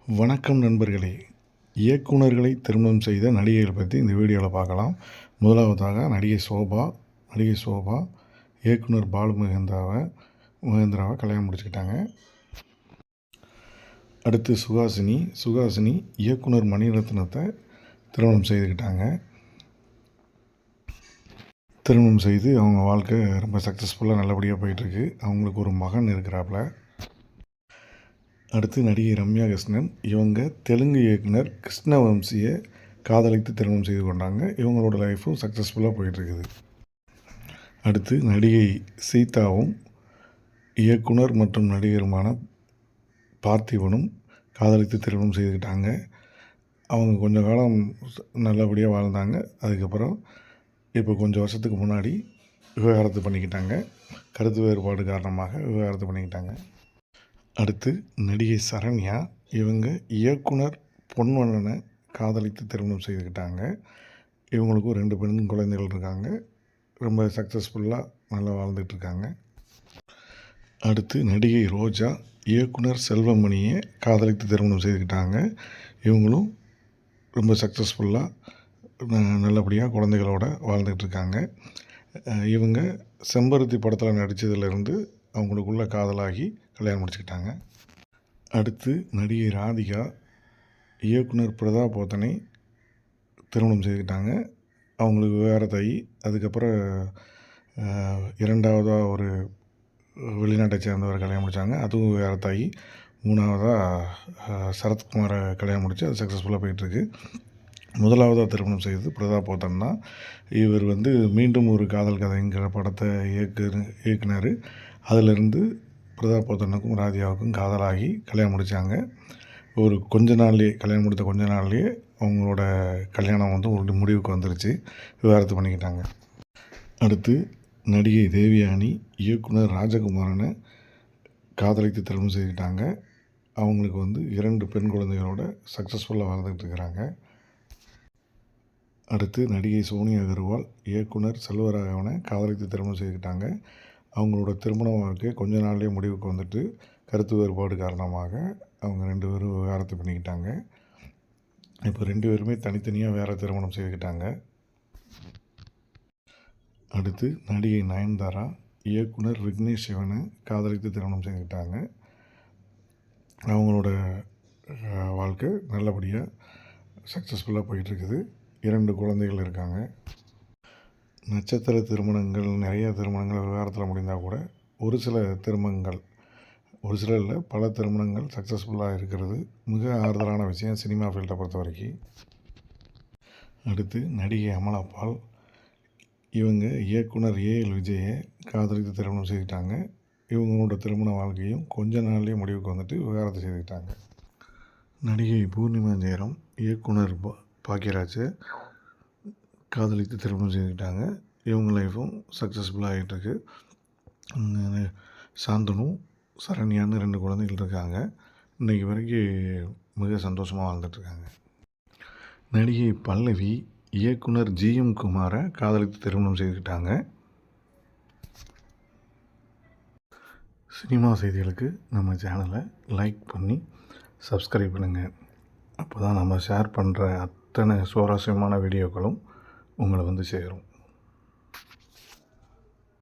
வணக்கம் நண்பர்களே. இயக்குனர்களை திருமணம் செய்த நடிகைகள் பற்றி இந்த வீடியோவில் பார்க்கலாம். முதலாவதாக நடிகை சோபா இயக்குனர் பாலு மகேந்திராவை கல்யாணம் முடிச்சுக்கிட்டாங்க. அடுத்து சுஹாசினி இயக்குனர் மணிரத்னத்தை திருமணம் செய்துக்கிட்டாங்க. திருமணம் செய்து அவங்க வாழ்க்கை ரொம்ப சக்ஸஸ்ஃபுல்லாக நல்லபடியாக போயிட்டுருக்கு. அவங்களுக்கு ஒரு மகன் இருக்கிறாப்புல. அடுத்து நடிகை ரம்யா கிருஷ்ணன், இவங்க தெலுங்கு இயக்குனர் கிருஷ்ணவம்சியை காதலித்து திருமணம் செய்து கொண்டாங்க. இவங்களோட லைஃப்பும் சக்ஸஸ்ஃபுல்லாக போயிட்டுருக்குது. அடுத்து நடிகை சீதாவும் இயக்குனர் மற்றும் நடிகருமான பார்த்திபனும் காதலித்து திருமணம் செய்துக்கிட்டாங்க. அவங்க கொஞ்சம் காலம் நல்லபடியாக வாழ்ந்தாங்க. அதுக்கப்புறம் இப்போ கொஞ்சம் வருஷத்துக்கு முன்னாடி விவாகரத்து பண்ணிக்கிட்டாங்க. கருத்து வேறுபாடு காரணமாக விவாகரத்து பண்ணிக்கிட்டாங்க. அடுத்து நடிகை சரண்யா, இவங்க இயக்குனர் பொன்வண்ணனை காதலித்து திருமணம் செய்துக்கிட்டாங்க. இவங்களுக்கும் 2 பெண் குழந்தைகள் இருக்காங்க. ரொம்ப சக்ஸஸ்ஃபுல்லாக நல்லா வாழ்ந்துட்டுருக்காங்க. அடுத்து நடிகை ரோஜா இயக்குனர் செல்வமணியை காதலித்து திருமணம் செய்துக்கிட்டாங்க. இவங்களும் ரொம்ப சக்ஸஸ்ஃபுல்லாக நல்லபடியாக குழந்தைகளோடு வாழ்ந்துகிட்ருக்காங்க. இவங்க செம்பருத்தி படத்தில் நடித்ததுலேருந்து அவங்களுக்குள்ள காதலாகி கல்யாணம் முடிச்சுக்கிட்டாங்க. அடுத்து நடிகை ராதிகா இயக்குனர் பிரதாப் போத்தனை திருமணம் செய்துக்கிட்டாங்க. அவங்களுக்கு விவாகரத்தாகி அதுக்கப்புறம் 2வதாக ஒரு வெளிநாட்டை சேர்ந்தவர் கல்யாணம் முடித்தாங்க. அதுவும் விவாகரத்தாகி 3வதாக சரத்குமாரை கல்யாணம் முடித்து அது சக்ஸஸ்ஃபுல்லாக போயிட்டுருக்கு. முதலாவதாக திருமணம் செய்தது பிரதாப் போத்தன் தான். இவர் மீண்டும் ஒரு காதல் கதைங்கிற படத்தை இயக்குனர். அதிலிருந்து பிரதாப் போத்தனுக்கும் ராதிகாவுக்கும் காதலாகி கல்யாணம் முடித்தாங்க. கல்யாணம் முடித்த கொஞ்ச நாள்லேயே அவங்களோட கல்யாணம் ஒரு முடிவுக்கு வந்துருச்சு. விவாகரத்து பண்ணிக்கிட்டாங்க. அடுத்து நடிகை தேவயானி இயக்குனர் ராஜகுமாரனை காதலித்து திருமணம் செய்துக்கிட்டாங்க. அவங்களுக்கு 2 பெண் குழந்தைகளோட சக்ஸஸ்ஃபுல்லாக வாழ்ந்துக்கிட்டு இருக்கிறாங்க. அடுத்து நடிகை சோனியா அகர்வால் இயக்குனர் செல்வராகவனை காதலித்து திருமணம் செய்துக்கிட்டாங்க. அவங்களோட திருமண வாழ்க்கை கொஞ்ச நாள்லேயே முடிவுக்கு வந்துட்டு கருத்து வேறுபாடு காரணமாக அவங்க 2 பேரும் விவாகரத்து பண்ணிக்கிட்டாங்க. இப்போ 2 பேருமே தனித்தனியாக வேறு திருமணம் செய்துக்கிட்டாங்க. அடுத்து நடிகை நயன்தாரா இயக்குனர் விக்னேஷ் சிவனை காதலித்து திருமணம் செய்துக்கிட்டாங்க. அவங்களோட வாழ்க்கை நல்லபடியாக சக்ஸஸ்ஃபுல்லாக போயிட்டுருக்குது. 2 குழந்தைகள் இருக்காங்க. நட்சத்திர திருமணங்கள், நிறைய திருமணங்கள் விவாகரத்தில் முடிந்தால் கூட ஒரு சில இல்லை பல திருமணங்கள் சக்ஸஸ்ஃபுல்லாக இருக்கிறது மிக ஆறுதலான விஷயம் சினிமா ஃபீல்டை பொறுத்த வரைக்கும். அடுத்து நடிகை அமலா பால், இவங்க இயக்குனர் ஏஎல் விஜயை காதலித்து திருமணம் செய்துக்கிட்டாங்க. இவங்களோட திருமண வாழ்க்கையும் கொஞ்ச நாள்லேயே முடிவுக்கு வந்துட்டு விவாகரத்து செய்துக்கிட்டாங்க. நடிகை பூர்ணிமா ஜெயராம் இயக்குனர் பாக்யராஜை காதலித்து திருமணம் செய்துக்கிட்டாங்க. இவங்க லைஃப்பும் சக்ஸஸ்ஃபுல்லாக ஆகிட்டுருக்கு. சாந்தனு சரண்யான்னு 2 குழந்தைகள் இருக்காங்க. இன்றைக்கி வரைக்கும் மிக சந்தோஷமாக வாழ்ந்துட்டுருக்காங்க. நடிகை பல்லவி இயக்குனர் ஜிஎம் குமாரை காதலித்து திருமணம் செய்துக்கிட்டாங்க. சினிமா செய்திகளுக்கு நம்ம சேனலை லைக் பண்ணி சப்ஸ்கிரைப் பண்ணுங்கள். அப்போ தான் நம்ம ஷேர் பண்ணுற அத்தனை சுவாரஸ்யமான வீடியோக்களும் உங்களை சேரும்.